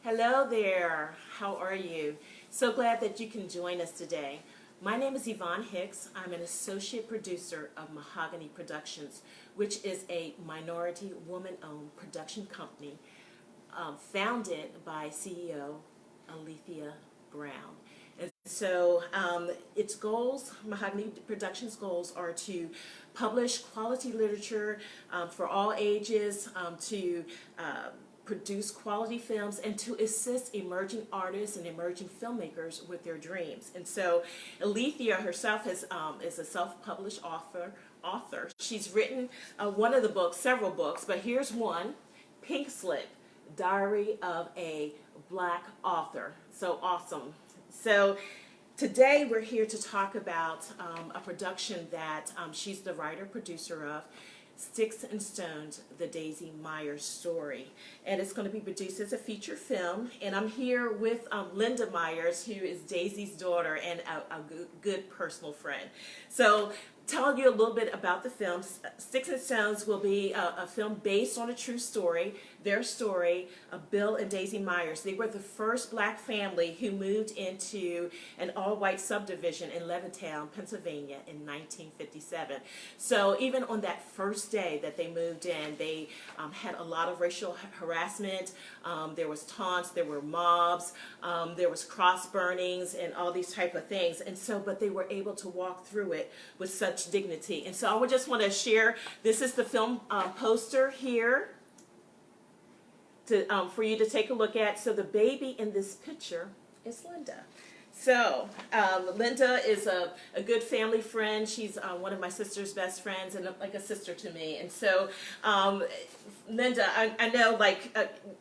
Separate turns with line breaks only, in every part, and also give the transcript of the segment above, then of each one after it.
Hello there. How are you? So glad that you can join us today. My name is Yvonne Hicks. I'm an associate producer of Mahogany Productions, which is a minority woman-owned production company founded by CEO Alethea Brown. And so its goals, Mahogany Productions' goals, are to publish quality literature for all ages, to produce quality films, and to assist emerging artists and emerging filmmakers with their dreams. And so Alethea herself is a self-published author. She's written one of the books, several books, but here's one, Pink Slip, Diary of a Black Author. So awesome. So today we're here to talk about a production that she's the writer-producer of, Sticks'nStones, the Daisy Myers story. And it's going to be produced as a feature film. And I'm here with Lynda Myers, who is Daisy's daughter and a good personal friend. So tell you a little bit about the film. Sticks'nStones will be a film based on a true story, their story of Bill and Daisy Myers. They were the first black family who moved into an all-white subdivision in Levittown, Pennsylvania in 1957. So even on that first day that they moved in, they had a lot of racial harassment. There was taunts, there were mobs, there was cross burnings and all these type of things. And so, but they were able to walk through it with such dignity. And so I would just want to share, this is the film poster here for you to take a look at. So the baby in this picture is Lynda. So Lynda is a good family friend. She's one of my sister's best friends and like a sister to me. And so Lynda, I know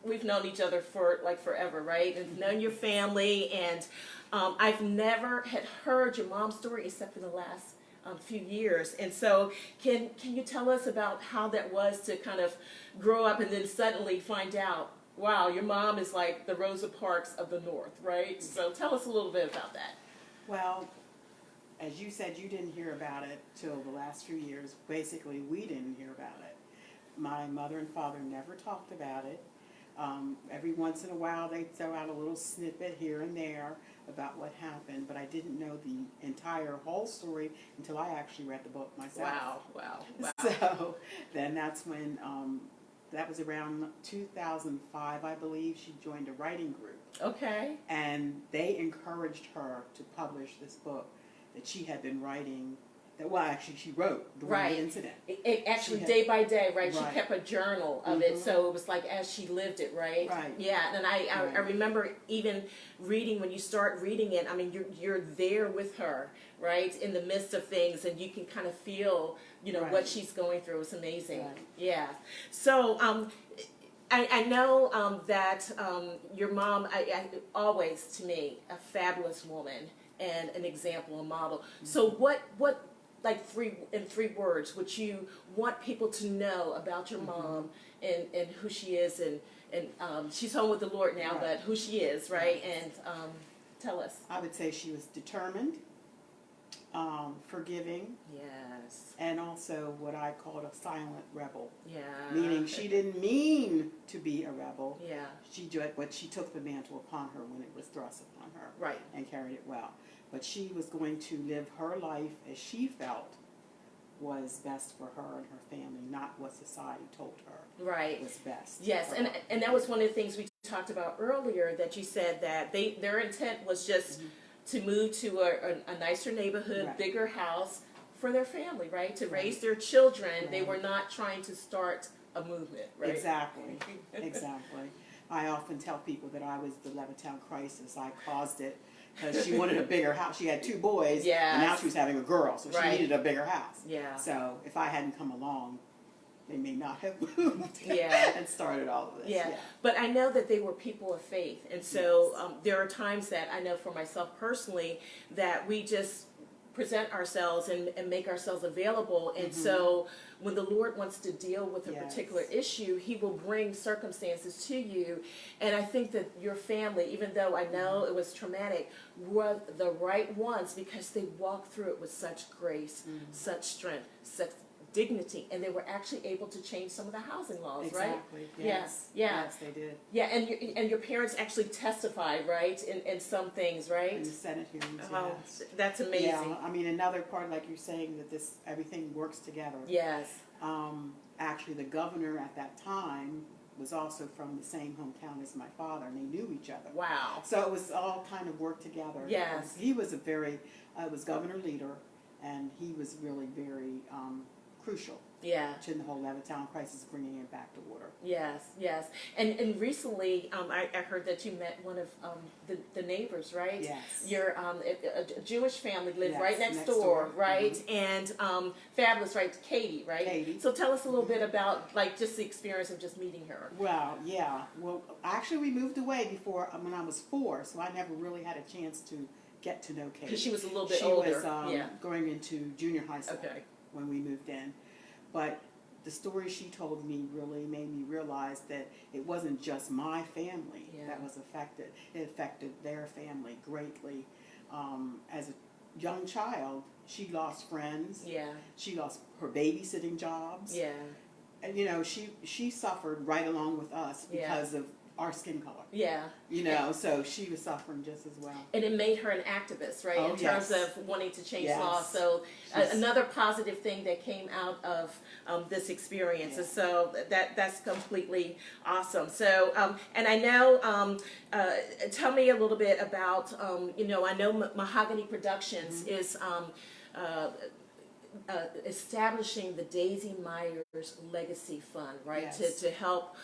we've known each other for like forever, right? And known your family, and I've never had heard your mom's story except for the last few years. And so can you tell us about how that was to kind of grow up and then suddenly find out, wow, your mom is like the Rosa Parks of the North, right? So tell us a little bit about that.
Well, as you said, you didn't hear about it till the last few years. Basically, we didn't hear about it. My mother and father never talked about it. Every once in a while, they'd throw out a little snippet here and there about what happened, but I didn't know the entire whole story until I actually read the book myself.
Wow.
So then that's when, that was around 2005, I believe, she joined a writing group. Okay. And they encouraged her to publish this book that she had been writing. Well, actually, she wrote the one incident.
It actually, day by day, right? She kept a journal of it, so it was like as she lived it, right?
Right.
Yeah, and I remember even reading, when you start reading it, I mean, you're there with her, right? In the midst of things, and you can kind of feel, what she's going through. It's amazing. Right. Yeah. So, I know that your mom, always, to me, a fabulous woman and an example, a model. So what like in three words would you want people to know about your mom and who she is, and she's home with the Lord now, but who she is, right? And tell us.
I would say she was determined, forgiving,
yes,
and also what I called a silent rebel.
Yeah.
Meaning she didn't mean to be a rebel.
Yeah.
She took the mantle upon her when it was thrust upon her.
Right.
And carried it well. But she was going to live her life as she felt was best for her and her family, not what society told her was best.
Yes, and that was one of the things we talked about earlier, that you said that their intent was just to move to a nicer neighborhood, bigger house for their family, right? To raise their children. Right. They were not trying to start a movement, right? Exactly.
I often tell people that I was the Levittown crisis. I caused it. Because she wanted a bigger house. She had two boys, and now she was having a girl, so she needed a bigger house. Yeah. So if I hadn't come along, they may not have moved and started all of this.
Yeah. But I know that they were people of faith, and so there are times that I know for myself personally that we just present ourselves and make ourselves available, and so when the Lord wants to deal with a particular issue, He will bring circumstances to you. And I think that your family, even though I know it was traumatic, were the right ones because they walked through it with such grace, such strength, such dignity, and they were actually able to change some of the housing laws, right?
Exactly. Yes.
Yeah.
Yes, they did.
Yeah, and your parents actually testified, right, in some things, right?
In the Senate hearings.
Oh,
Yes.
that's amazing.
Yeah. I mean, another part, like you're saying, that everything works together.
Yes.
Actually, the governor at that time was also from the same hometown as my father, and they knew each other.
Wow.
So it was all kind of worked together.
Yes.
He was was governor leader, and he was really very crucial
Yeah.
to the whole Levittown crisis, bringing it back to order.
Yes, yes. And recently, I heard that you met one of the neighbors, right?
Yes.
Your a Jewish family lived
Yes,
right next
next
door,
door.
right? And fabulous, right? Katie, right?
Katie.
So tell us a little bit about like just the experience of just meeting her.
Well, yeah. Well, actually, we moved away before when I was 4, so I never really had a chance to get to know Katie.
Because she was a little bit
She
older.
was going into junior high school
Okay.
when we moved in. But the story she told me really made me realize that it wasn't just my family that was affected. It affected their family greatly. As a young child, she lost friends.
Yeah.
She lost her babysitting jobs.
Yeah.
And, you know, she suffered right along with us because of our skin color.
Yeah.
You know, so she was suffering just as well.
And it made her an activist, right,
Oh,
in terms
yes.
of wanting to change
Yes.
laws. So
She's-
another positive thing that came out of this experience. And so that's completely awesome. So, and I know, tell me a little bit about, you know, I know Mahogany Productions is establishing the Daisy Myers Legacy Fund, right,
Yes.
to help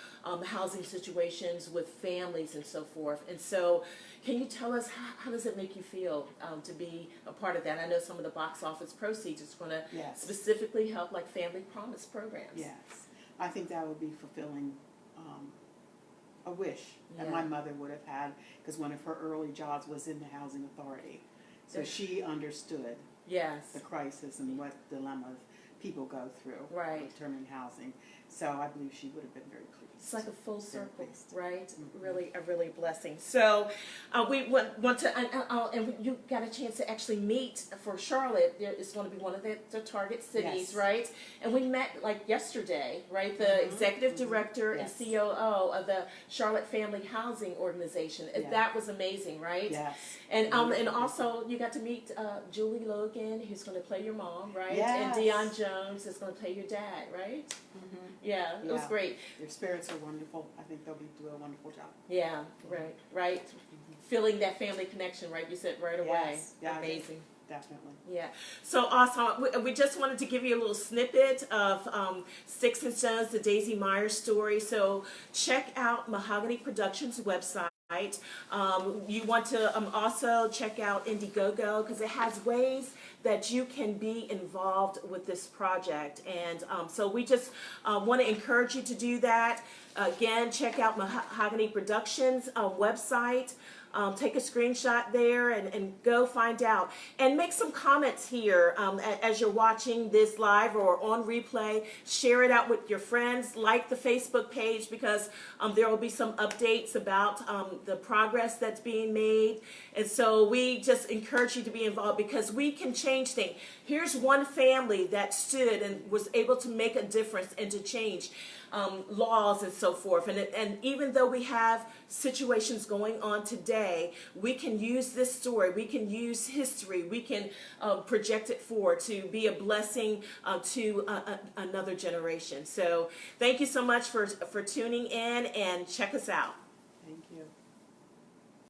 housing situations with families and so forth. And so, can you tell us how does it make you feel to be a part of that? I know some of the box office proceeds is going to
Yes.
specifically help like family promise programs.
Yes, I think that would be fulfilling a wish that
Yeah.
my mother would have had, because one of her early jobs was in the housing authority. So she understood
Yes.
the crisis and what dilemmas people go through
Right.
with determining housing. So I believe she would have been very pleased.
It's like a full circle,
pleased.
right?
Mhm.
Really, a really blessing. So, we want to, and you got a chance to actually meet for Charlotte. It's going to be one of the target cities,
Yes.
right? And we met like yesterday, right? The executive director
Yes.
and COO of the Charlotte Family Housing Organization.
Yeah.
That was amazing, right?
Yes.
And also you got to meet Julie Logan, who's going to play your mom, right?
Yes.
And Dion Jones is going to play your dad, right?
Mhm.
Yeah, it was
Yeah.
great.
Their spirits are wonderful. I think they'll do a wonderful job.
Yeah, right. Feeling that family connection, right? You said right away.
Yes. Yeah,
Amazing.
Definitely.
Yeah. So awesome. We just wanted to give you a little snippet of Sticks and Stones, the Daisy Myers story. So check out Mahogany Productions website. You want to also check out Indiegogo because it has ways that you can be involved with this project. And so we just want to encourage you to do that. Again, check out Mahogany Productions website. Take a screenshot there and go find out. And make some comments here as you're watching this live or on replay. Share it out with your friends. Like the Facebook page because there will be some updates about the progress that's being made. And so we just encourage you to be involved because we can change things. Here's one family that stood and was able to make a difference and to change laws and so forth. And even though we have situations going on today, we can use this story, we can use history, we can project it forward to be a blessing to another generation. So thank you so much for tuning in and check us out.
Thank you.